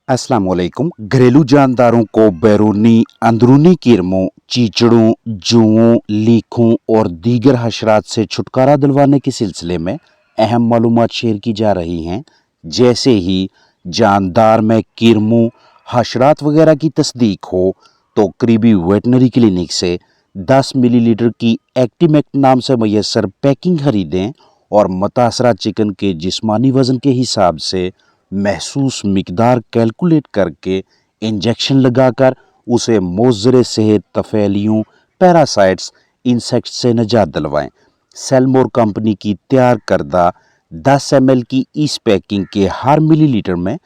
अस्सलाम वालेकुम। घरेलू जानदारों को बैरूनी अंदरूनी कीड़ों, चीचड़ों, जुओं, लीखों और दीगर हशरात से छुटकारा दिलवाने के सिलसिले में अहम मालूमात शेयर की जा रही हैं। जैसे ही जानदार में कीड़ों, हशरात वगैरह की तस्दीक हो तो करीबी वेटनरी क्लिनिक से 10 मिलीलीटर की एक्टिमेक्ट नाम से मैसर पैकिंग खरीदें और मुतासरा चिकन के जिस्मानी वज़न के हिसाब से महसूस मिकदार कैलकुलेट करके इंजेक्शन लगाकर उसे मोज़र सेहत, तफेलियों, पैरासाइट्स, इंसेक्ट्स से निजात दिलवाएं। सेलमोर कंपनी की तैयार करदा 10 ml की इस पैकिंग के हर मिलीलीटर में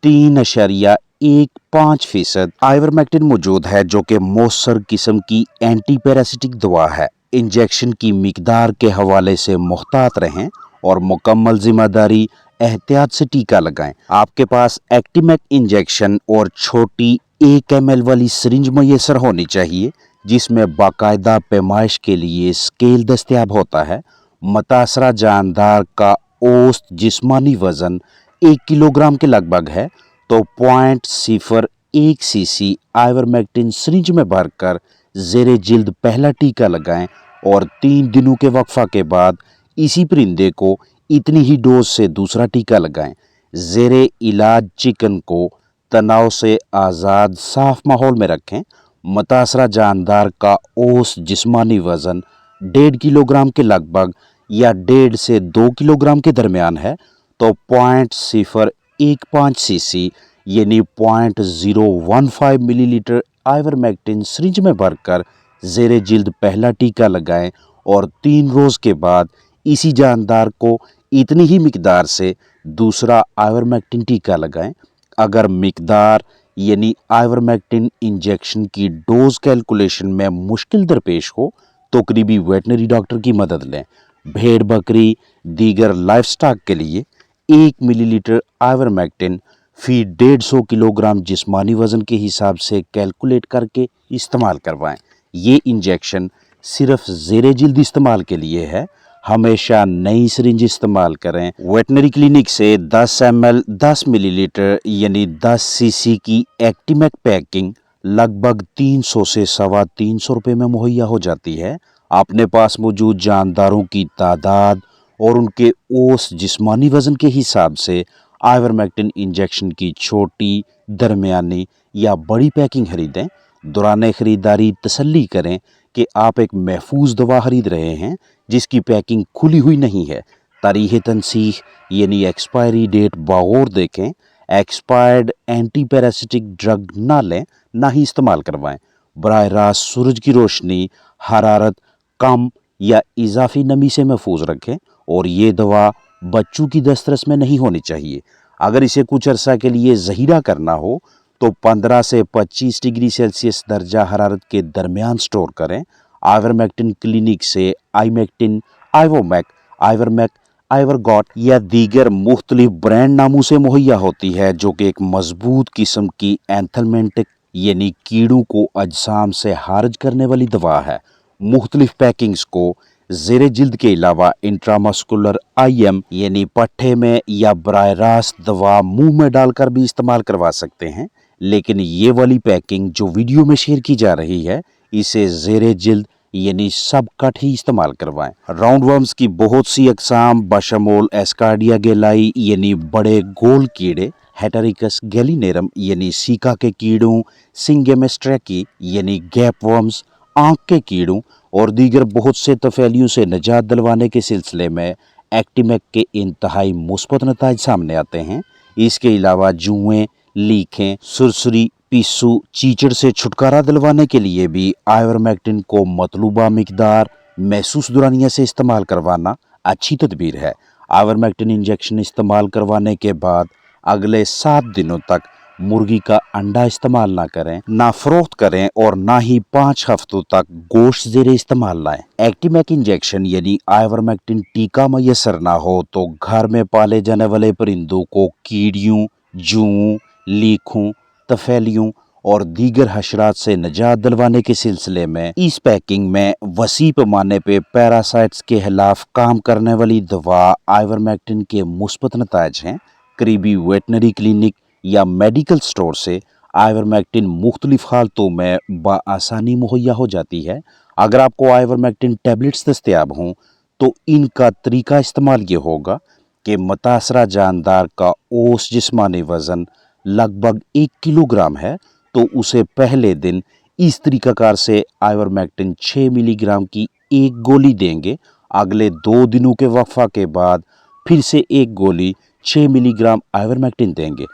3.15% आइवरमेक्टिन मौजूद है, जो कि मौसर किस्म की एंटी पैरासिटिक दवा है। इंजेक्शन की मिकदार के हवाले से मुहतात रहें और मुकम्मल जिम्मेदारी एहतियात से टीका लगाएं। आपके पास एक्टिमेक इंजेक्शन और छोटी 1 ml वाली सिरिंज मैसर होनी चाहिए, जिसमें बाकायदा पैमाइश के लिए स्केल दस्तयाब होता है। मुतासरा जानदार का औसत जिस्मानी वज़न 1 किलोग्राम के लगभग है, तो 0.01 cc आइवरमेक्टिन सिरिंज में भरकर ज़ेरे जिल्द पहला टीका लगाएं और 3 दिनों के वक्फा के बाद इसी परिंदे को इतनी ही डोज से दूसरा टीका लगाएं। ज़ेरे इलाज चिकन को तनाव से आज़ाद साफ माहौल में रखें। मुतासरा जानदार का औसत जिस्मानी वज़न 1.5 किलोग्राम के लगभग या 1.5 से 2 किलोग्राम के दरमियान है, तो 0.015 cc यानी 0.015 मिलीलीटर आइवरमेक्टिन सिरिंज में भरकर ज़ेरे जिल्द पहला टीका लगाएं और 3 रोज़ के बाद इसी जानदार को इतनी ही मिकदार से दूसरा आइवरमेक्टिन टीका लगाएं। अगर मिकदार यानी आइवरमेक्टिन इंजेक्शन की डोज कैलकुलेशन में मुश्किल दरपेश हो तो करीबी वेटनरी डॉक्टर की मदद लें। भेड़, बकरी, दीगर लाइफ स्टॉक के लिए 1 मिलीलीटर आइवरमेक्टिन फी 150 किलोग्राम जिस्मानी वज़न के हिसाब से कैलकुलेट करके इस्तेमाल करवाएं। ये इंजेक्शन सिर्फ ज़ेरे जिल्द इस्तेमाल के लिए है। हमेशा नई सिरिंज इस्तेमाल करें। वेटनरी क्लिनिक से 10 ml 10 मिलीलीटर यानी 10 cc की एक्टिमेक पैकिंग लगभग 300 से 350 रुपये में मुहैया हो जाती है। अपने पास मौजूद जानदारों की तादाद और उनके औसत जिस्मानी वज़न के हिसाब से आइवरमेक्टिन इंजेक्शन की छोटी, दरमियानी या बड़ी पैकिंग खरीदें। दौरान खरीदारी तसल्ली करें कि आप एक महफूज दवा खरीद रहे हैं जिसकी पैकिंग खुली हुई नहीं है। तारीख़ तनसीख यानी एक्सपायरी डेट बागौर देखें। एक्सपायर्ड एंटी पैरासिटिक ड्रग ना लें, ना ही इस्तेमाल करवाएं। बराह रास्त सूरज की रोशनी, हरारत कम या इजाफी नमी से महफूज रखें और ये दवा बच्चों की दस्तरस में नहीं होनी चाहिए। अगर इसे कुछ अरसा के लिए ज़हीरा करना हो तो 15 से 25 डिग्री सेल्सियस दर्जा हरारत के दरमियान स्टोर करें। आइवरमेक्टिन क्लिनिक से आइमेक्टिन, आइवोमैक, आइवरमैक, आइवरगॉट या दीगर मुख्तलिफ ब्रांड नामों से मुहैया होती है, जो कि एक मजबूत किस्म की एंथलमेंटिक यानी कीड़ों को अजसाम से खारिज करने वाली दवा है। मुख्तलिफ पैकिंग्स को ज़ेरे जिल्द के अलावा इंट्रामस्कुलर IM यानी पट्टे में या बराह रास्त दवा मुंह में डालकर भी इस्तेमाल करवा सकते हैं, लेकिन ये वाली पैकिंग जो वीडियो में शेयर की जा रही है इसे ज़ेरे जिल्द यानी सब कट ही इस्तेमाल करवाएं। राउंड वर्म्स की बहुत सी अकसाम बशमोल एस्कार्डिया गेलाई यानी बड़े गोल कीड़े, हेटेरिकस गैलिनेरम यानी सीका के कीड़ों, सिंगेमेस्ट्रेकी यानी गैप वर्म्स, आंख के कीड़ों और दीगर बहुत से तफेलियों से निजात दिलवाने के सिलसिले में एक्टिमेक के इंतहाई मुस्बत नताइज सामने आते हैं। इसके अलावा जुएं, लीखें, सुरसुरी, पिस्सू, चीचड़ से छुटकारा दिलवाने के लिए भी आइवरमेक्टिन को मतलूबा मिकदार महसूस दुरानिया से इस्तेमाल करवाना अच्छी तदबीर है। आइवरमेक्टिन इंजेक्शन इस्तेमाल करवाने के बाद अगले 7 दिनों तक मुर्गी का अंडा इस्तेमाल ना करें, ना फरोख्त करें और ना ही 5 हफ्तों तक गोश्त ज़ेरे इस्तेमाल लाएं। एक्टिमेक इंजेक्शन यानी आइवरमेक्टिन टीका मैसर ना हो तो घर में पाले जाने वाले परिंदों को कीड़ियों, जुओं, लीखों, तफेलियों और दीगर हशरात से निजात दिलवाने के सिलसिले में इस पैकिंग में वसी पैमाने पे पैरासाइट्स के खिलाफ काम करने वाली दवा आइवरमेक्टिन के मुस्बत नताइज हैं। करीबी वेटनरी क्लिनिक या मेडिकल स्टोर से आइवरमेक्टिन मुख्तलिफ हालतों में बआसानी मुहैया हो जाती है। अगर आपको आइवरमेक्टिन टैबलेट्स दस्तयाब हों तो इनका तरीका इस्तेमाल ये होगा कि मुतासरा जानदार का औसत जिस्मानी वज़न लगभग 1 किलोग्राम है तो उसे पहले दिन इस तरीकाकार से आइवरमेक्टिन 6 मिलीग्राम की एक गोली देंगे। अगले 2 दिनों के वक्फा के बाद फिर से एक गोली 6 मिलीग्राम आइवरमेक्टिन देंगे।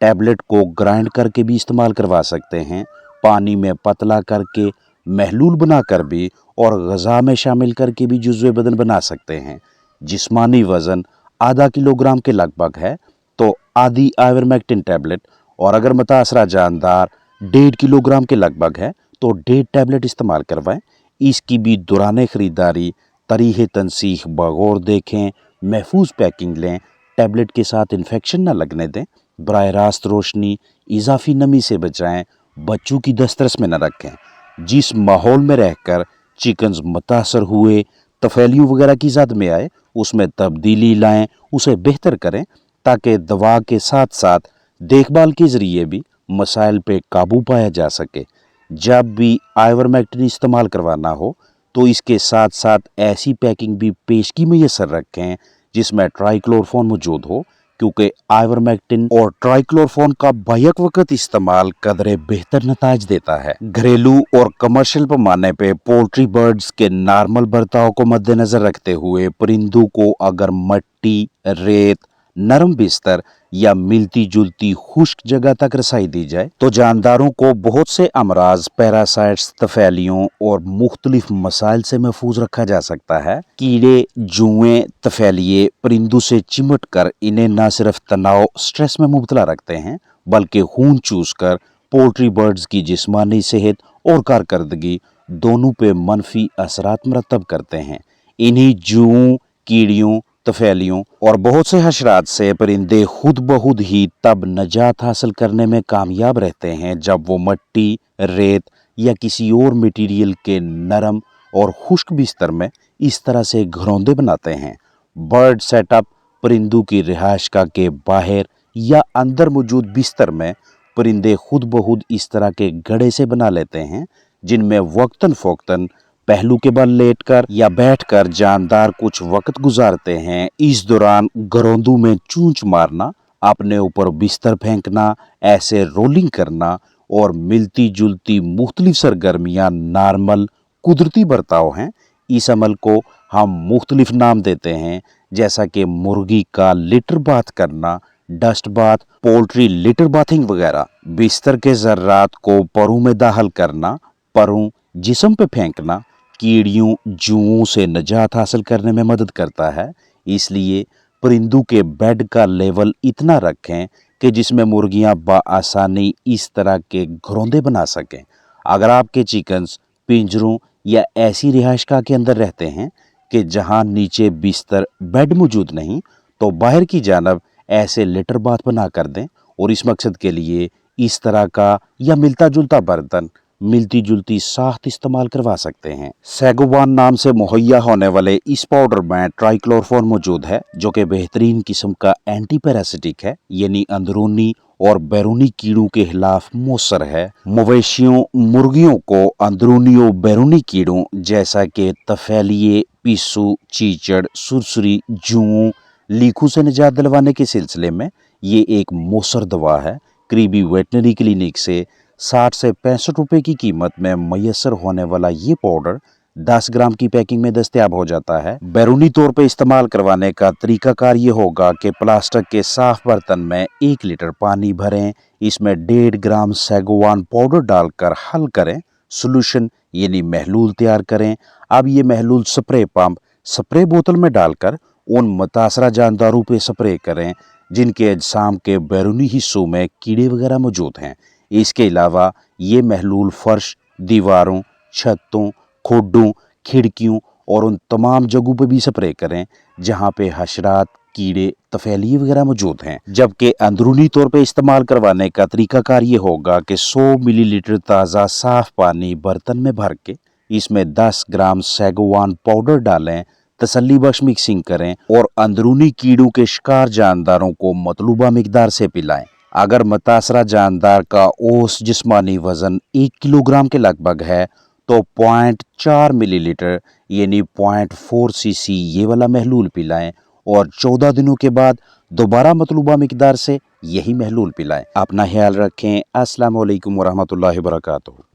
टैबलेट को ग्राइंड करके भी इस्तेमाल करवा सकते हैं, पानी में पतला करके, महलूल बनाकर भी और ग़िज़ा में शामिल करके भी जुज़्वे बदन बना सकते हैं। जिस्मानी वज़न आधा किलोग्राम के लगभग है तो आधी आइवरमेक्टिन टैबलेट, और अगर मुतासरा जानदार 1.5 किलोग्राम के लगभग है तो 1.5 टैबलेट इस्तेमाल करवाएं। इसकी भी दौरान ख़रीदारी तरीक़े तनसीख बगौर देखें, महफूज पैकिंग लें, टैबलेट के साथ इन्फेक्शन न लगने दें, बराह रास्त रोशनी, इजाफी नमी से बचाएं, बच्चों की दस्तरस में न रखें। जिस माहौल में रहकर चिकन्स मुतासर हुए, तफैलियों वगैरह की ज़द में आए, उसमें तब्दीली लाएं, उसे बेहतर करें ताकि दवा के साथ साथ देखभाल के ज़रिए भी मसाइल पे काबू पाया जा सके। जब भी आइवरमेक्टिन इस्तेमाल करवाना हो तो इसके साथ साथ ऐसी पैकिंग भी पेशगी मैसर रखें जिसमें ट्राइक्लोरफॉन मौजूद हो, क्योंकि आइवरमेक्टिन और ट्राइक्लोरफॉन का बैक वक्त इस्तेमाल कदरे बेहतर नताज देता है। घरेलू और कमर्शियल पैमाने पे पोल्ट्री बर्ड्स के नॉर्मल बर्ताव को मद्देनजर रखते हुए परिंदों को अगर मट्टी, रेत, नरम बिस्तर या मिलती जुलती खुश्क जगह तक रसाई दी जाए तो जानदारों को बहुत से अमराज, पैरासाइट्स, तफैलियों और मुख्तलिफ मसाइल से महफूज रखा जा सकता है। कीड़े, जुएं, तफैलिये परिंदों से चिमट कर इन्हें न सिर्फ तनाव, स्ट्रेस में मुब्तला रखते हैं बल्कि खून चूस कर पोल्ट्री बर्ड्स की जिस्मानी सेहत और कारकर्दगी दोनों पे मनफी असरात मरतब करते हैं। इन्हीं जुओं, कीड़ियों, तफैलियों और बहुत से हशरात से परिंदे खुद ब खुद ही तब नजात हासिल करने में कामयाब रहते हैं जब वो मट्टी, रेत या किसी और मटेरियल के नरम और खुश्क बिस्तर में इस तरह से घरौंदे बनाते हैं। बर्ड सेटअप परिंदों की रिहायशगाह के बाहर या अंदर मौजूद बिस्तर में परिंदे खुद ब खुद इस तरह के गड़े से बना लेते हैं जिनमें वक्तन फ़ौक्तन पहलू के बल लेटकर या बैठकर जानदार कुछ वक्त गुजारते हैं। इस दौरान घरौंदों में चूंच मारना, अपने ऊपर बिस्तर फेंकना, ऐसे रोलिंग करना और मिलती जुलती मुख्तलिफ सरगर्मियाँ नॉर्मल कुदरती बर्ताव हैं। इस अमल को हम मुख्तलिफ नाम देते हैं, जैसा कि मुर्गी का लिटर बाथ करना, dust bath, poultry litre bathing वगैरह। बिस्तर के ज़र्रात को परों में दाखिल करना, परों जिस्म पे फेंकना कीड़ियों, जुओं से निजात हासिल करने में मदद करता है। इसलिए परिंदों के बेड का लेवल इतना रखें कि जिसमें मुर्गियां बआसानी इस तरह के घरौंदे बना सकें। अगर आपके चिकन्स पिंजरों या ऐसी रिहायशगाह के अंदर रहते हैं कि जहां नीचे बिस्तर, बेड मौजूद नहीं, तो बाहर की जानब ऐसे लिटर बाथ बना कर दें और इस मकसद के लिए इस तरह का या मिलता जुलता बर्तन, मिलती जुलती साख्त इस्तेमाल करवा सकते हैं। सैगोवान नाम से मुहैया होने वाले इस पाउडर में ट्राइक्लोरफॉन मौजूद है जो कि बेहतरीन किस्म का एंटी पैरासिटिक है, यानी अंदरूनी और बैरूनी कीड़ों के खिलाफ मौसर है। मवेशियों, मुर्गियों को अंदरूनी और बैरूनी कीड़ों जैसा कि तफैलिये, पिस्सू, चीचड़, सुरसुरी, जुओं, लीखों से निजात दिलवाने के सिलसिले में ये एक मौसर दवा है। करीबी वेटनरी क्लिनिक से 60 से 65 रुपए की कीमत में मैसर होने वाला ये पाउडर 10 ग्राम की पैकिंग में दस्तयाब हो जाता है। बैरूनी तौर पे इस्तेमाल करवाने का तरीकाकार ये होगा कि प्लास्टिक के साफ बर्तन में 1 लीटर पानी भरें, इसमें 1.5 ग्राम सैगोवान पाउडर डालकर हल करें, सोल्यूशन यानी महलूल तैयार करें। अब ये महलूल स्प्रे पंप, स्प्रे बोतल में डालकर उन मुतासरा जानदारों पे स्प्रे करें जिनके अजसाम के बैरूनी हिस्सों में कीड़े वगैरह मौजूद हैं। इसके अलावा ये महलूल फर्श, दीवारों, छतों, खोडों, खिड़कियों और उन तमाम जगहों पर भी स्प्रे करें जहां पे हशरात, कीड़े, तफैलिये वगैरह मौजूद हैं। जबकि अंदरूनी तौर पे इस्तेमाल करवाने का तरीकाकार ये होगा कि 100 मिलीलीटर ताज़ा साफ पानी बर्तन में भर के इसमें 10 ग्राम सैगोवान पाउडर डालें, तसल्ली बख्श मिक्सिंग करें और अंदरूनी कीड़ों के शिकार जानदारों को मतलूबा मिकदार से पिलाएं। اگر متاثرہ جاندار کا اوس جسمانی وزن 1 کلو گرام کے لگ بھگ ہے تو 0.4 ملی لیٹر یعنی 0.4 سی سی یہ والا محلول پلائیں اور 14 دنوں کے بعد دوبارہ مطلوبہ مقدار سے یہی محلول پلائیں۔ اپنا خیال رکھیں۔ السلام علیکم ورحمۃ اللہ وبرکاتہ۔